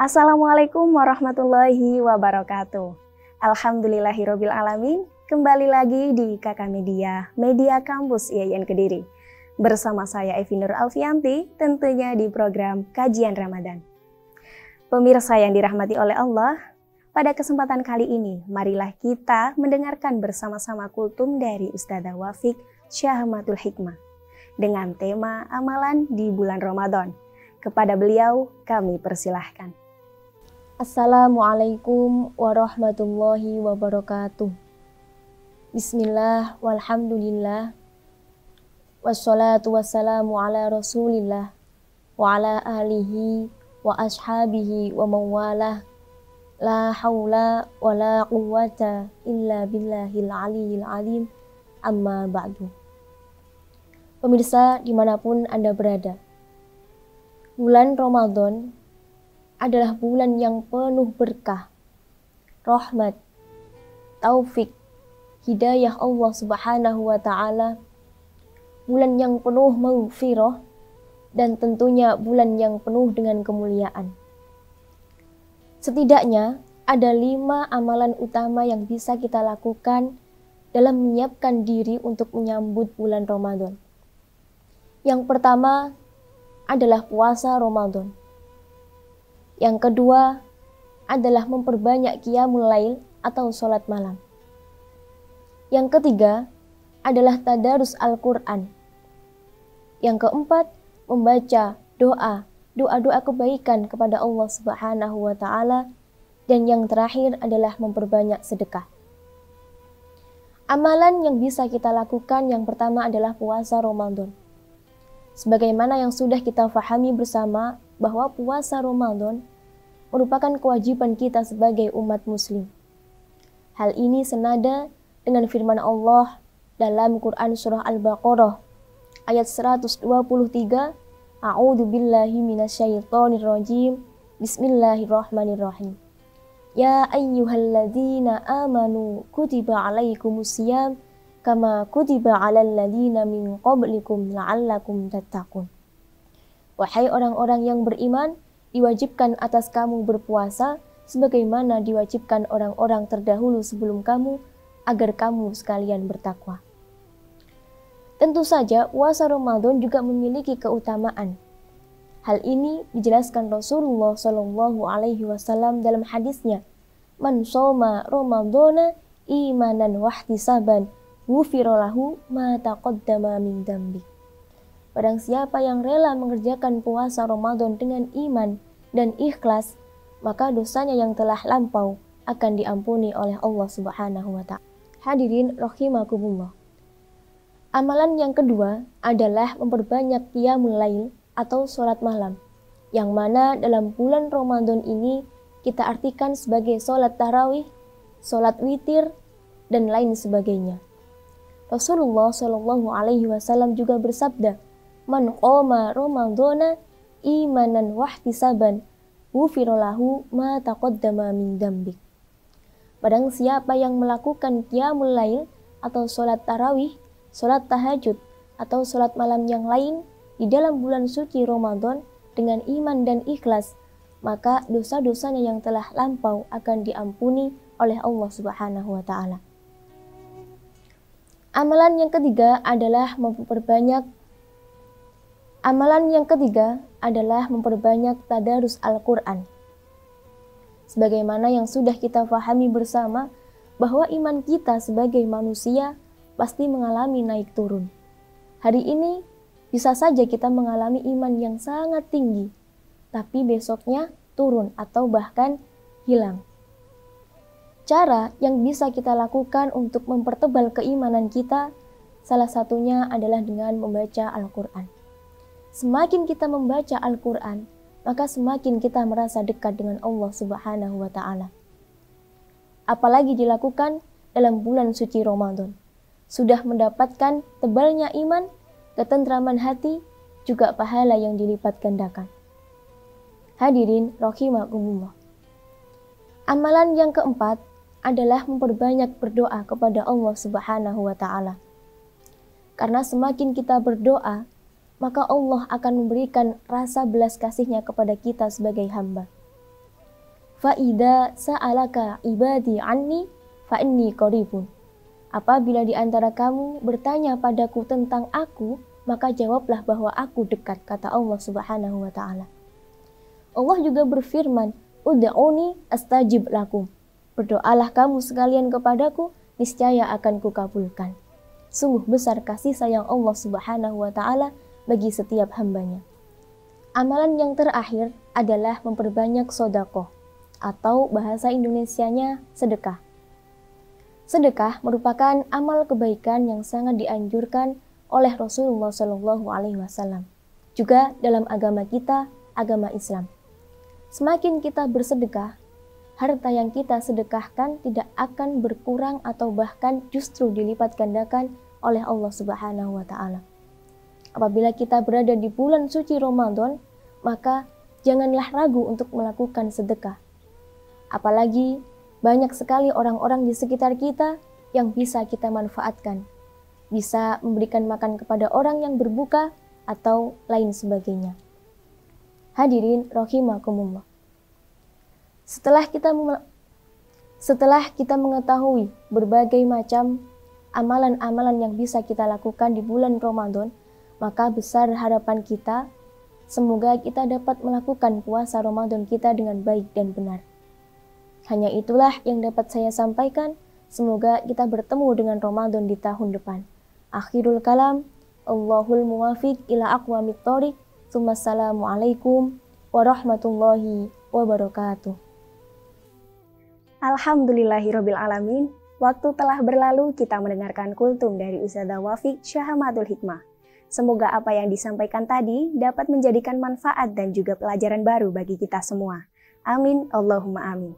Assalamualaikum warahmatullahi wabarakatuh. Alhamdulillahirabbil alamin. Kembali lagi di KK Media, Media Kampus IAIN Kediri. Bersama saya Evi Nur Alfianti, tentunya di program Kajian Ramadan. Pemirsa yang dirahmati oleh Allah, pada kesempatan kali ini, marilah kita mendengarkan bersama-sama kultum dari Ustadzah Wafiq Syahmatul Hikmah dengan tema amalan di bulan Ramadan. Kepada beliau, kami persilahkan. Assalamualaikum warahmatullahi wabarakatuh. Bismillah walhamdulillah. Wassalatu wassalamu ala rasulillah wa ala alihi wa ashabihi wa mawalah. La hawla wa la quwwata illa billahil aliyil alim. Amma ba'du. Pemirsa dimanapun Anda berada, bulan Ramadan adalah bulan yang penuh berkah, rahmat, taufik, hidayah Allah Subhanahu wa Ta'ala, bulan yang penuh maghfirah, dan tentunya bulan yang penuh dengan kemuliaan. Setidaknya ada 5 amalan utama yang bisa kita lakukan dalam menyiapkan diri untuk menyambut bulan Ramadan. Yang pertama adalah puasa Ramadan. Yang kedua adalah memperbanyak qiyamul lail atau sholat malam. Yang ketiga adalah tadarus Al-Quran. Yang keempat, membaca doa kebaikan kepada Allah Subhanahu wa Ta'ala. Dan yang terakhir adalah memperbanyak sedekah. Amalan yang bisa kita lakukan yang pertama adalah puasa Ramadan. Sebagaimana yang sudah kita fahami bersama bahwa puasa Ramadan merupakan kewajiban kita sebagai umat muslim. Hal ini senada dengan firman Allah dalam Quran surah Al-Baqarah ayat 123, A'udzu billahi minasyaitonir rajim. Bismillahirrahmanirrahim. Ya ayyuhalladzina amanu kutiba alaikumusiyam kama kutiba alal ladzina min qablikum la'allakum tattaqun. Wahai orang-orang yang beriman, diwajibkan atas kamu berpuasa sebagaimana diwajibkan orang-orang terdahulu sebelum kamu agar kamu sekalian bertakwa. Tentu saja puasa Ramadan juga memiliki keutamaan. Hal ini dijelaskan Rasulullah Shallallahu Alaihi Wasallam dalam hadisnya, "Man shoma Ramadana imanan wahtisaban, ghufira lahu ma taqaddama min dzambi." Barang siapa yang rela mengerjakan puasa Ramadan dengan iman dan ikhlas, maka dosanya yang telah lampau akan diampuni oleh Allah Subhanahu wa Ta'ala. Hadirin rahimakumullah. Amalan yang kedua adalah memperbanyak qiyamul lail atau sholat malam, yang mana dalam bulan Ramadan ini kita artikan sebagai sholat tarawih, sholat witir, dan lain sebagainya. Rasulullah Shallallahu Alaihi Wasallam juga bersabda, "Man qoma Ramadana imanan wahtisaban, ghufira lahu ma taqaddama min dzambik." Barang siapa yang melakukan qiyamul lail atau sholat tarawih, sholat tahajud, atau sholat malam yang lain di dalam bulan suci Ramadan dengan iman dan ikhlas, maka dosa-dosanya yang telah lampau akan diampuni oleh Allah Subhanahu wa Ta'ala. Amalan yang ketiga adalah memperbanyak tadarus Al-Quran. Sebagaimana yang sudah kita fahami bersama bahwa iman kita sebagai manusia pasti mengalami naik turun. Hari ini bisa saja kita mengalami iman yang sangat tinggi, tapi besoknya turun atau bahkan hilang. Cara yang bisa kita lakukan untuk mempertebal keimanan kita, salah satunya adalah dengan membaca Al-Quran. Semakin kita membaca Al-Quran, maka semakin kita merasa dekat dengan Allah Subhanahu wa Ta'ala. Apalagi dilakukan dalam bulan suci Ramadan, sudah mendapatkan tebalnya iman, ketentraman hati, juga pahala yang dilipat gandakan. Hadirin rahimakumullah. Amalan yang keempat adalah memperbanyak berdoa kepada Allah Subhanahu wa Ta'ala. Karena semakin kita berdoa, maka Allah akan memberikan rasa belas kasihnya kepada kita sebagai hamba. Fa'idha sa'alaka ibadi anni fa'inni qaribun. Apabila di antara kamu bertanya padaku tentang aku, maka jawablah bahwa aku dekat, kata Allah Subhanahu wa Ta'ala. Allah juga berfirman, Ud'uni astajib lakum. Berdoalah kamu sekalian kepadaku, niscaya akan kukabulkan. Sungguh besar kasih sayang Allah Subhanahu wa Ta'ala bagi setiap hambanya. Amalan yang terakhir adalah memperbanyak sedekah, atau bahasa Indonesianya sedekah. Sedekah merupakan amal kebaikan yang sangat dianjurkan oleh Rasulullah Shallallahu Alaihi Wasallam. Juga dalam agama kita, agama Islam. Semakin kita bersedekah, harta yang kita sedekahkan tidak akan berkurang atau bahkan justru dilipat gandakan oleh Allah Subhanahu wa Ta'ala. Apabila kita berada di bulan suci Ramadan, maka janganlah ragu untuk melakukan sedekah. Apalagi banyak sekali orang-orang di sekitar kita yang bisa kita manfaatkan. Bisa memberikan makan kepada orang yang berbuka atau lain sebagainya. Hadirin rahimakumullah. Setelah kita mengetahui berbagai macam amalan-amalan yang bisa kita lakukan di bulan Ramadan, maka besar harapan kita semoga kita dapat melakukan puasa Ramadan kita dengan baik dan benar. Hanya itulah yang dapat saya sampaikan. Semoga kita bertemu dengan Ramadan di tahun depan. Akhirul kalam, Allahul muwafiq ila aqwamit thoriq. Wassalamualaikum warahmatullahi wabarakatuh. Alhamdulillahirabbil alamin. Waktu telah berlalu, kita mendengarkan kultum dari Ustadzah Wafiq Syahamatul Hikmah. Semoga apa yang disampaikan tadi dapat menjadikan manfaat dan juga pelajaran baru bagi kita semua. Amin, Allahumma amin.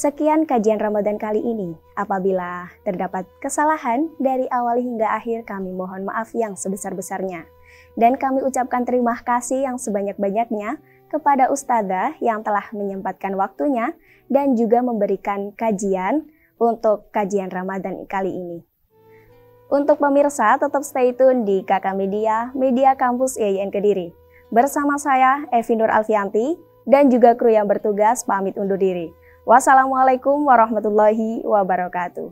Sekian kajian Ramadan kali ini. Apabila terdapat kesalahan dari awal hingga akhir, kami mohon maaf yang sebesar-besarnya. Dan kami ucapkan terima kasih yang sebanyak-banyaknya kepada Ustadzah yang telah menyempatkan waktunya dan juga memberikan kajian untuk kajian Ramadan kali ini. Untuk pemirsa, tetap stay tune di KK Media, Media Kampus IAIN Kediri. Bersama saya, Evi Nur Alfianti, dan juga kru yang bertugas pamit undur diri. Wassalamualaikum warahmatullahi wabarakatuh.